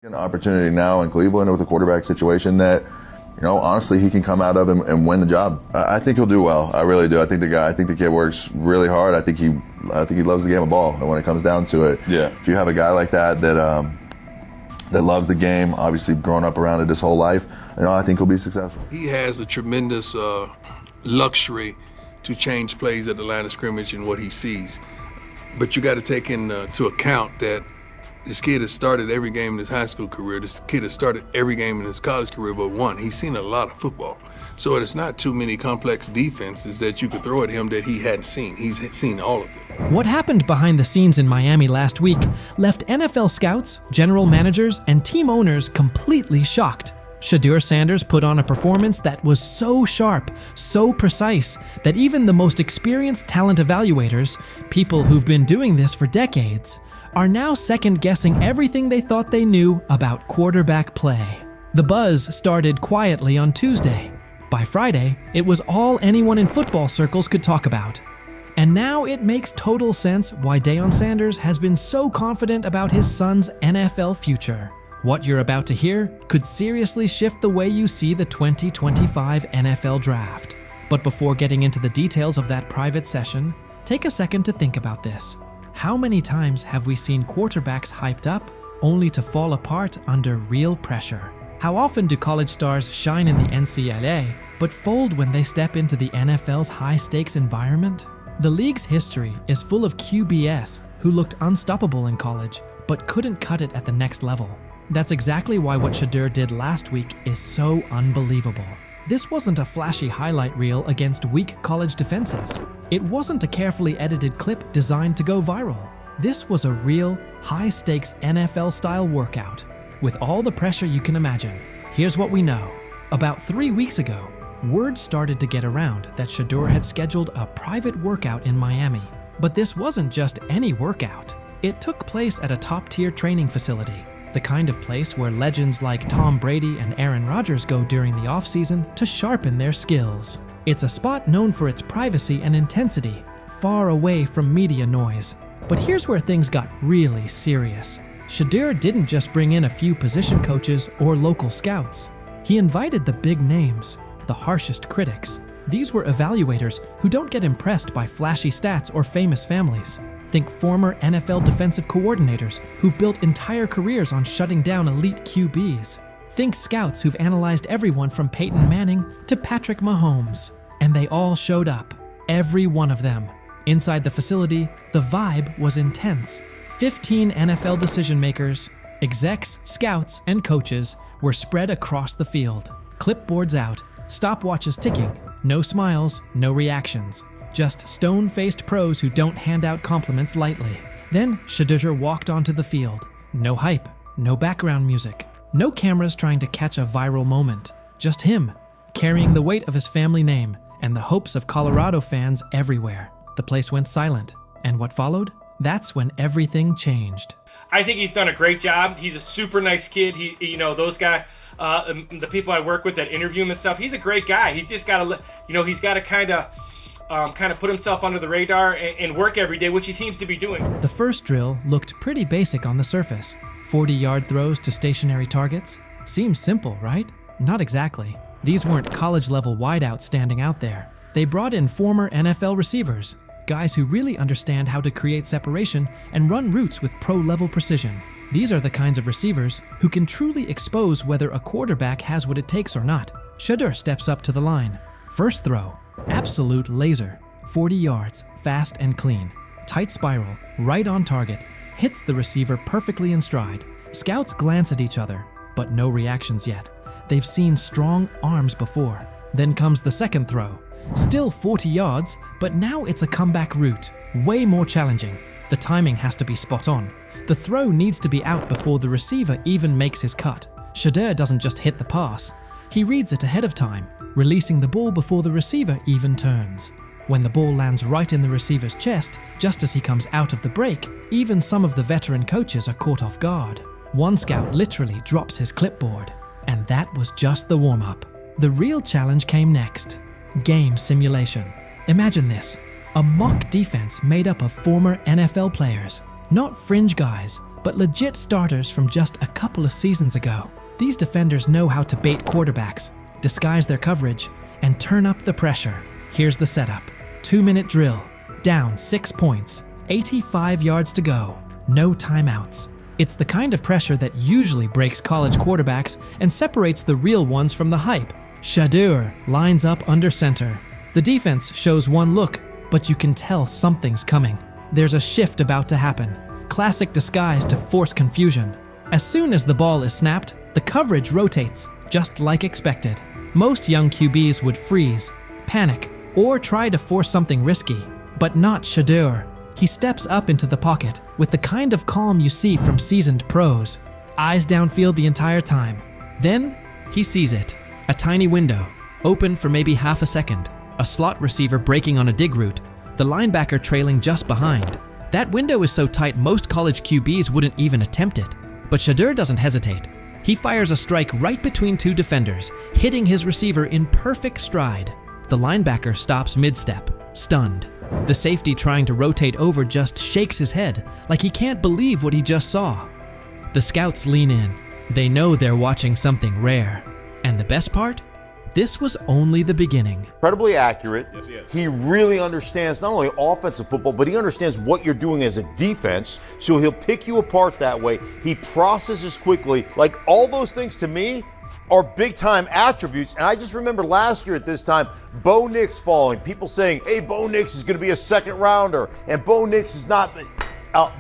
An opportunity now in Cleveland with a quarterback situation that, honestly, he can come out of and win the job. I think he'll do well. I really do. I think the kid works really hard. I think he loves the game of ball. And when it comes down to it, if you have a guy like that loves the game, obviously grown up around it his whole life, I think he'll be successful. He has a tremendous luxury to change plays at the line of scrimmage and what he sees. But you got to take into account that this kid has started every game in his high school career. This kid has started every game in his college career but one. He's seen a lot of football. So it's not too many complex defenses that you could throw at him that he hadn't seen. He's seen all of them. What happened behind the scenes in Miami last week left NFL scouts, general managers, and team owners completely shocked. Shedeur Sanders put on a performance that was so sharp, so precise, that even the most experienced talent evaluators, people who've been doing this for decades, are now second-guessing everything they thought they knew about quarterback play. The buzz started quietly on Tuesday. By Friday, it was all anyone in football circles could talk about. And now it makes total sense why Deion Sanders has been so confident about his son's NFL future. What you're about to hear could seriously shift the way you see the 2025 NFL Draft. But before getting into the details of that private session, take a second to think about this. How many times have we seen quarterbacks hyped up only to fall apart under real pressure? How often do college stars shine in the NCAA but fold when they step into the NFL's high-stakes environment? The league's history is full of QBs who looked unstoppable in college but couldn't cut it at the next level. That's exactly why what Shedeur did last week is so unbelievable. This wasn't a flashy highlight reel against weak college defenses. It wasn't a carefully edited clip designed to go viral. This was a real, high-stakes NFL-style workout, with all the pressure you can imagine. Here's what we know. About 3 weeks ago, word started to get around that Shedeur had scheduled a private workout in Miami. But this wasn't just any workout. It took place at a top-tier training facility, the kind of place where legends like Tom Brady and Aaron Rodgers go during the offseason to sharpen their skills. It's a spot known for its privacy and intensity, far away from media noise. But here's where things got really serious. Shedeur didn't just bring in a few position coaches or local scouts. He invited the big names, the harshest critics. These were evaluators who don't get impressed by flashy stats or famous families. Think former NFL defensive coordinators who've built entire careers on shutting down elite QBs. Think scouts who've analyzed everyone from Peyton Manning to Patrick Mahomes. And they all showed up. Every one of them. Inside the facility, the vibe was intense. 15 NFL decision makers, execs, scouts, and coaches were spread across the field. Clipboards out, stopwatches ticking, no smiles, no reactions. Just stone-faced pros who don't hand out compliments lightly. Then Shedeur walked onto the field. No hype, no background music, no cameras trying to catch a viral moment. Just him, carrying the weight of his family name and the hopes of Colorado fans everywhere. The place went silent. And what followed? That's when everything changed. I think he's done a great job. He's a super nice kid. Those guys, the people I work with that interview him and stuff, he's a great guy. He's just got to, he's got to kind of put himself under the radar and work every day, which he seems to be doing. The first drill looked pretty basic on the surface. 40-yard throws to stationary targets. Seems simple, right? Not exactly. These weren't college-level wideouts standing out there. They brought in former NFL receivers, guys who really understand how to create separation and run routes with pro-level precision. These are the kinds of receivers who can truly expose whether a quarterback has what it takes or not. Shedeur steps up to the line. First throw. Absolute laser. 40 yards, fast and clean. Tight spiral, right on target. Hits the receiver perfectly in stride. Scouts glance at each other, but no reactions yet. They've seen strong arms before. Then comes the second throw. Still 40 yards, but now it's a comeback route. Way more challenging. The timing has to be spot on. The throw needs to be out before the receiver even makes his cut. Shedeur doesn't just hit the pass. He reads it ahead of time, releasing the ball before the receiver even turns. When the ball lands right in the receiver's chest, just as he comes out of the break, even some of the veteran coaches are caught off guard. One scout literally drops his clipboard. And that was just the warm-up. The real challenge came next. Game simulation. Imagine this. A mock defense made up of former NFL players. Not fringe guys, but legit starters from just a couple of seasons ago. These defenders know how to bait quarterbacks, disguise their coverage, and turn up the pressure. Here's the setup. 2-minute drill. Down 6 points. 85 yards to go. No timeouts. It's the kind of pressure that usually breaks college quarterbacks and separates the real ones from the hype. Shedeur lines up under center. The defense shows one look, but you can tell something's coming. There's a shift about to happen. Classic disguise to force confusion. As soon as the ball is snapped, the coverage rotates, just like expected. Most young QBs would freeze, panic, or try to force something risky, but not Shedeur. He steps up into the pocket with the kind of calm you see from seasoned pros. Eyes downfield the entire time. Then, he sees it. A tiny window, open for maybe half a second. A slot receiver breaking on a dig route, the linebacker trailing just behind. That window is so tight most college QBs wouldn't even attempt it. But Shedeur doesn't hesitate. He fires a strike right between two defenders, hitting his receiver in perfect stride. The linebacker stops mid-step, stunned. The safety trying to rotate over just shakes his head, like he can't believe what he just saw. The scouts lean in. They know they're watching something rare. And the best part? This was only the beginning. Incredibly accurate. Yes. He really understands not only offensive football, but he understands what you're doing as a defense, so he'll pick you apart that way. He processes quickly. Like, all those things to me are big-time attributes. And I just remember last year at this time, Bo Nix falling. People saying, hey, Bo Nix is going to be a second-rounder, and Bo Nix is not.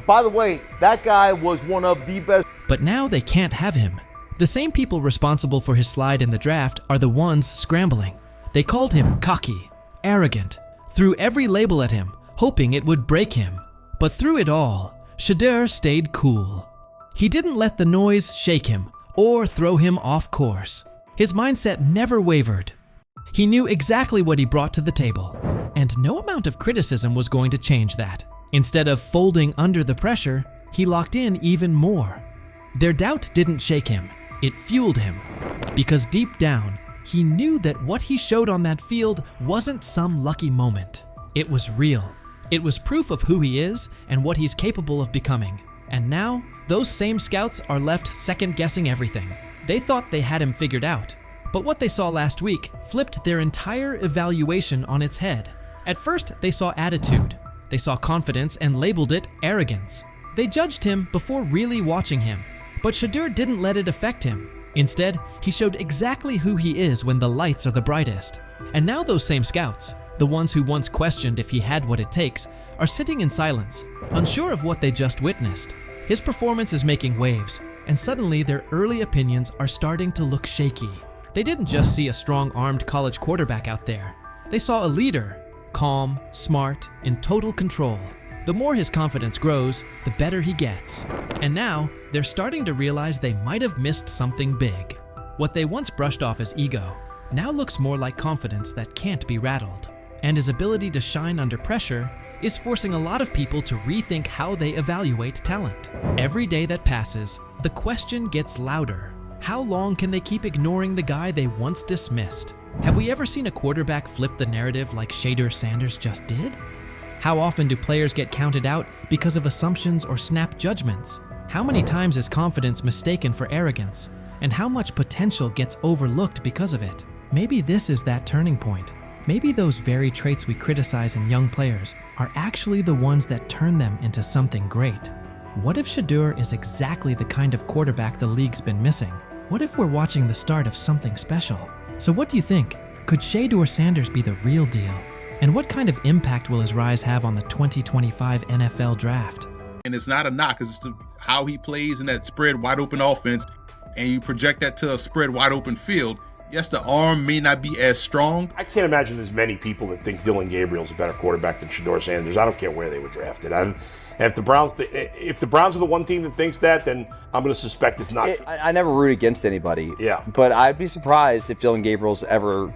By the way, that guy was one of the best. But now they can't have him. The same people responsible for his slide in the draft are the ones scrambling. They called him cocky, arrogant, threw every label at him, hoping it would break him. But through it all, Shedeur stayed cool. He didn't let the noise shake him or throw him off course. His mindset never wavered. He knew exactly what he brought to the table, and no amount of criticism was going to change that. Instead of folding under the pressure, he locked in even more. Their doubt didn't shake him. It fueled him, because deep down, he knew that what he showed on that field wasn't some lucky moment. It was real. It was proof of who he is and what he's capable of becoming. And now, those same scouts are left second-guessing everything. They thought they had him figured out, but what they saw last week flipped their entire evaluation on its head. At first, they saw attitude. They saw confidence and labeled it arrogance. They judged him before really watching him. But Shedeur didn't let it affect him. Instead, he showed exactly who he is when the lights are the brightest. And now those same scouts, the ones who once questioned if he had what it takes, are sitting in silence, unsure of what they just witnessed. His performance is making waves, and suddenly their early opinions are starting to look shaky. They didn't just see a strong-armed college quarterback out there. They saw a leader, calm, smart, in total control. The more his confidence grows, the better he gets. And now, they're starting to realize they might have missed something big. What they once brushed off as ego now looks more like confidence that can't be rattled. And his ability to shine under pressure is forcing a lot of people to rethink how they evaluate talent. Every day that passes, the question gets louder. How long can they keep ignoring the guy they once dismissed? Have we ever seen a quarterback flip the narrative like Shedeur Sanders just did? How often do players get counted out because of assumptions or snap judgments? How many times is confidence mistaken for arrogance? And how much potential gets overlooked because of it? Maybe this is that turning point. Maybe those very traits we criticize in young players are actually the ones that turn them into something great. What if Shedeur is exactly the kind of quarterback the league's been missing? What if we're watching the start of something special? So what do you think? Could Shedeur Sanders be the real deal? And what kind of impact will his rise have on the 2025 NFL Draft? And it's not a knock, it's just how he plays in that spread wide open offense, and you project that to a spread wide open field. Yes, the arm may not be as strong. I can't imagine there's many people that think Dylan Gabriel's a better quarterback than Shedeur Sanders. I don't care where they were drafted. And if the Browns are the one team that thinks that, then I'm going to suspect it's not true. I never root against anybody. Yeah. But I'd be surprised if Dylan Gabriel's ever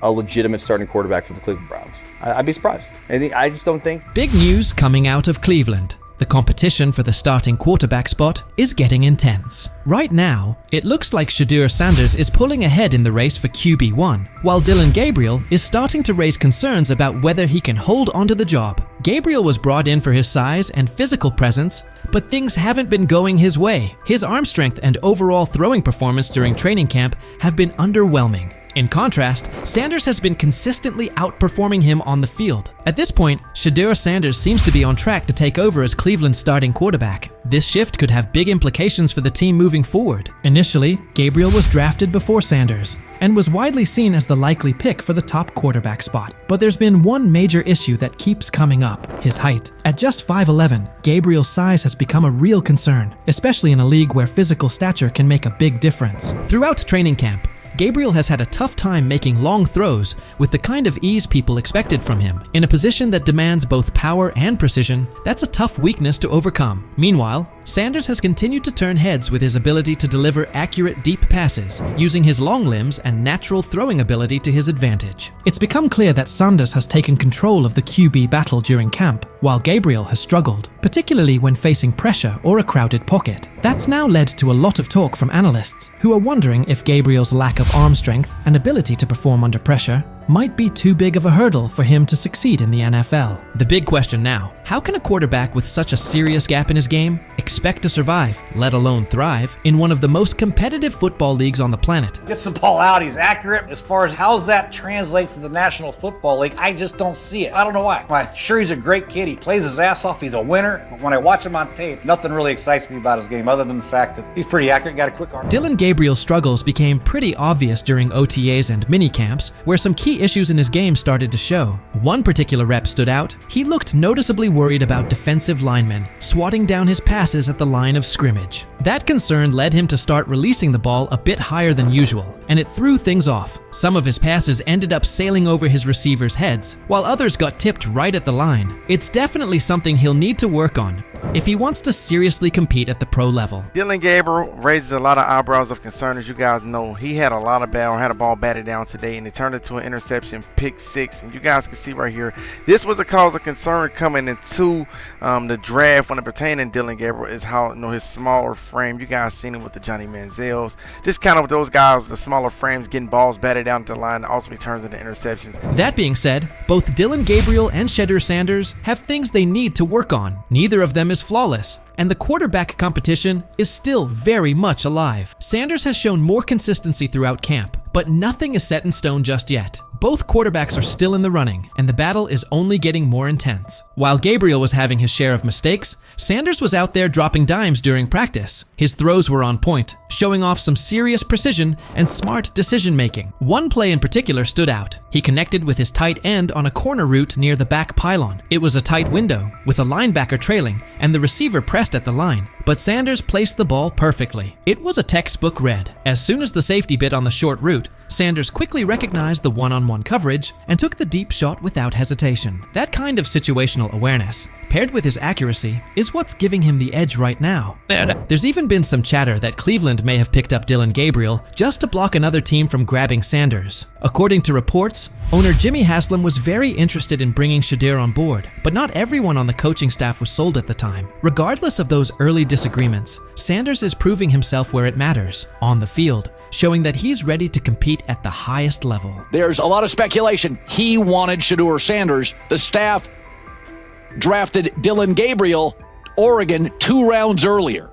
a legitimate starting quarterback for the Cleveland Browns. I'd be surprised. I just don't think. Big news coming out of Cleveland. The competition for the starting quarterback spot is getting intense. Right now, it looks like Shedeur Sanders is pulling ahead in the race for QB1, while Dillon Gabriel is starting to raise concerns about whether he can hold onto the job. Gabriel was brought in for his size and physical presence, but things haven't been going his way. His arm strength and overall throwing performance during training camp have been underwhelming. In contrast, Sanders has been consistently outperforming him on the field. At this point, Shedeur Sanders seems to be on track to take over as Cleveland's starting quarterback. This shift could have big implications for the team moving forward. Initially, Gabriel was drafted before Sanders and was widely seen as the likely pick for the top quarterback spot. But there's been one major issue that keeps coming up: his height. At just 5'11", Gabriel's size has become a real concern, especially in a league where physical stature can make a big difference. Throughout training camp, Gabriel has had a tough time making long throws with the kind of ease people expected from him. In a position that demands both power and precision, that's a tough weakness to overcome. Meanwhile, Sanders has continued to turn heads with his ability to deliver accurate deep passes, using his long limbs and natural throwing ability to his advantage. It's become clear that Sanders has taken control of the QB battle during camp, while Gabriel has struggled, particularly when facing pressure or a crowded pocket. That's now led to a lot of talk from analysts, who are wondering if Gabriel's lack of arm strength and ability to perform under pressure might be too big of a hurdle for him to succeed in the NFL. The big question now: how can a quarterback with such a serious gap in his game expect to survive, let alone thrive, in one of the most competitive football leagues on the planet? Gets the ball out, he's accurate. As far as how's that translate to the National Football League, I just don't see it. I don't know why. I'm sure he's a great kid, he plays his ass off, he's a winner, but when I watch him on tape, nothing really excites me about his game other than the fact that he's pretty accurate, got a quick arm. Dillon Gabriel's struggles became pretty obvious during OTAs and minicamps, where some key issues in his game started to show. One particular rep stood out: he looked noticeably worried about defensive linemen swatting down his passes at the line of scrimmage. That concern led him to start releasing the ball a bit higher than usual, and it threw things off. Some of his passes ended up sailing over his receivers' heads, while others got tipped right at the line. It's definitely something he'll need to work on if he wants to seriously compete at the pro level. Dillon Gabriel raises a lot of eyebrows of concern. As you guys know, he had a ball batted down today, and it turned into an interception, pick 6. And you guys can see right here, this was a cause of concern coming into the draft when it pertained to Dillon Gabriel, is how, his smaller frame. You guys seen it with the Johnny Manziels. Just kind of with those guys, the smaller frames, getting balls batted down to the line, ultimately turns into interceptions. That being said, both Dillon Gabriel and Shedeur Sanders have things they need to work on. Neither of them is flawless, and the quarterback competition is still very much alive. Sanders has shown more consistency throughout camp, but nothing is set in stone just yet. Both quarterbacks are still in the running, and the battle is only getting more intense. While Gabriel was having his share of mistakes, Sanders was out there dropping dimes during practice. His throws were on point, showing off some serious precision and smart decision-making. One play in particular stood out. He connected with his tight end on a corner route near the back pylon. It was a tight window, with a linebacker trailing, and the receiver pressed at the line. But Sanders placed the ball perfectly. It was a textbook read. As soon as the safety bit on the short route, Sanders quickly recognized the one-on-one coverage and took the deep shot without hesitation. That kind of situational awareness, paired with his accuracy, is what's giving him the edge right now. There's even been some chatter that Cleveland may have picked up Dillon Gabriel just to block another team from grabbing Sanders. According to reports, owner Jimmy Haslam was very interested in bringing Shedeur on board, but not everyone on the coaching staff was sold at the time. Regardless of those early disagreements, Sanders is proving himself where it matters, on the field, showing that he's ready to compete at the highest level. There's a lot of speculation. He wanted Shedeur Sanders. The staff drafted Dillon Gabriel, Oregon, 2 rounds earlier.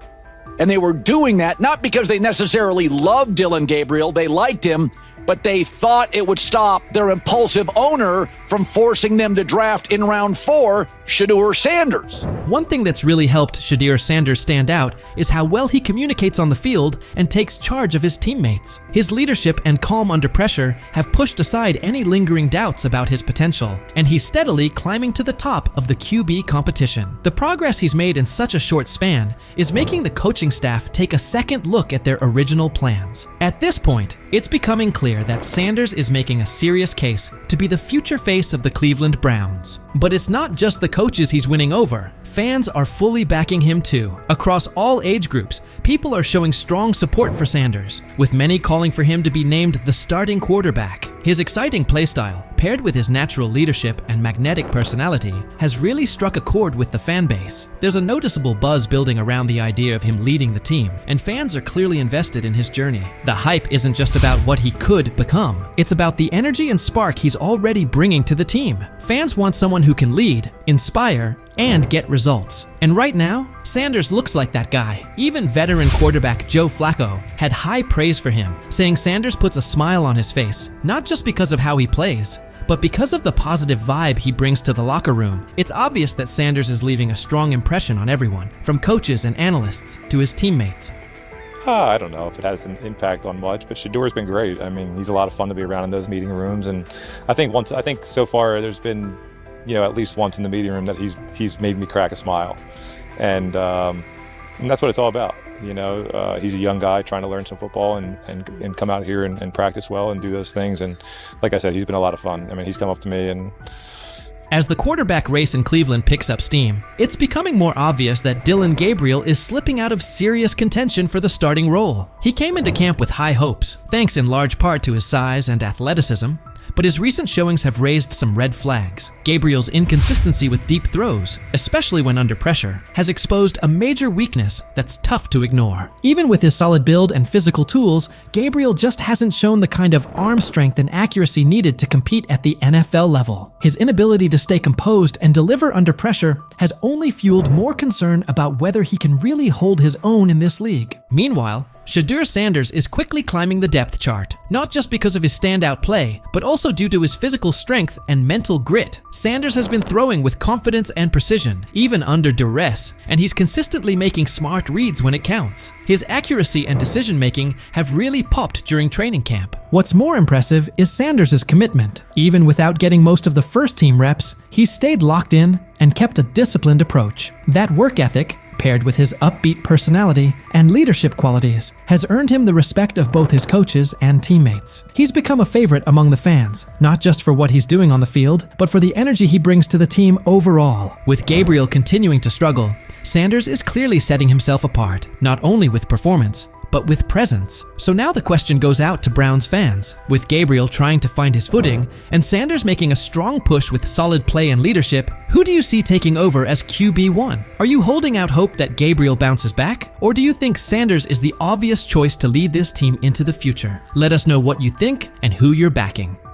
And they were doing that not because they necessarily loved Dillon Gabriel, they liked him, but they thought it would stop their impulsive owner from forcing them to draft in round 4 Shedeur Sanders. One thing that's really helped Shedeur Sanders stand out is how well he communicates on the field and takes charge of his teammates. His leadership and calm under pressure have pushed aside any lingering doubts about his potential, and he's steadily climbing to the top of the QB competition. The progress he's made in such a short span is making the coaching staff take a second look at their original plans. At this point, it's becoming clear that Sanders is making a serious case to be the future face of the Cleveland Browns. But it's not just the coaches he's winning over. Fans are fully backing him too. Across all age groups, people are showing strong support for Sanders, with many calling for him to be named the starting quarterback. His exciting playstyle, paired paired with his natural leadership and magnetic personality, has really struck a chord with the fan base. There's a noticeable buzz building around the idea of him leading the team, and fans are clearly invested in his journey. The hype isn't just about what he could become, it's about the energy and spark he's already bringing to the team. Fans want someone who can lead, inspire, and get results. And right now, Sanders looks like that guy. Even veteran quarterback Joe Flacco had high praise for him, saying Sanders puts a smile on his face, not just because of how he plays, but because of the positive vibe he brings to the locker room. It's obvious that Sanders is leaving a strong impression on everyone, from coaches and analysts to his teammates. I don't know if it has an impact on much, but Shedeur's been great. I mean, he's a lot of fun to be around in those meeting rooms, and I think so far there's been, at least once in the meeting room that he's made me crack a smile, and that's what it's all about. He's a young guy trying to learn some football and come out here and practice well and do those things. And like I said, he's been a lot of fun. I mean, he's come up to me and. As the quarterback race in Cleveland picks up steam, it's becoming more obvious that Dillon Gabriel is slipping out of serious contention for the starting role. He came into camp with high hopes, thanks in large part to his size and athleticism, but his recent showings have raised some red flags. Gabriel's inconsistency with deep throws, especially when under pressure, has exposed a major weakness that's tough to ignore. Even with his solid build and physical tools, Gabriel just hasn't shown the kind of arm strength and accuracy needed to compete at the NFL level. His inability to stay composed and deliver under pressure has only fueled more concern about whether he can really hold his own in this league. Meanwhile, Shedeur Sanders is quickly climbing the depth chart, not just because of his standout play, but also due to his physical strength and mental grit. Sanders has been throwing with confidence and precision, even under duress, and he's consistently making smart reads when it counts. His accuracy and decision-making have really popped during training camp. What's more impressive is Sanders' commitment. Even without getting most of the first-team reps, he's stayed locked in and kept a disciplined approach. That work ethic, paired with his upbeat personality and leadership qualities, has earned him the respect of both his coaches and teammates. He's become a favorite among the fans, not just for what he's doing on the field, but for the energy he brings to the team overall. With Gabriel continuing to struggle, Sanders is clearly setting himself apart, not only with performance, but with presence. So now the question goes out to Browns fans. With Gabriel trying to find his footing, and Sanders making a strong push with solid play and leadership, who do you see taking over as QB1? Are you holding out hope that Gabriel bounces back? Or do you think Sanders is the obvious choice to lead this team into the future? Let us know what you think and who you're backing.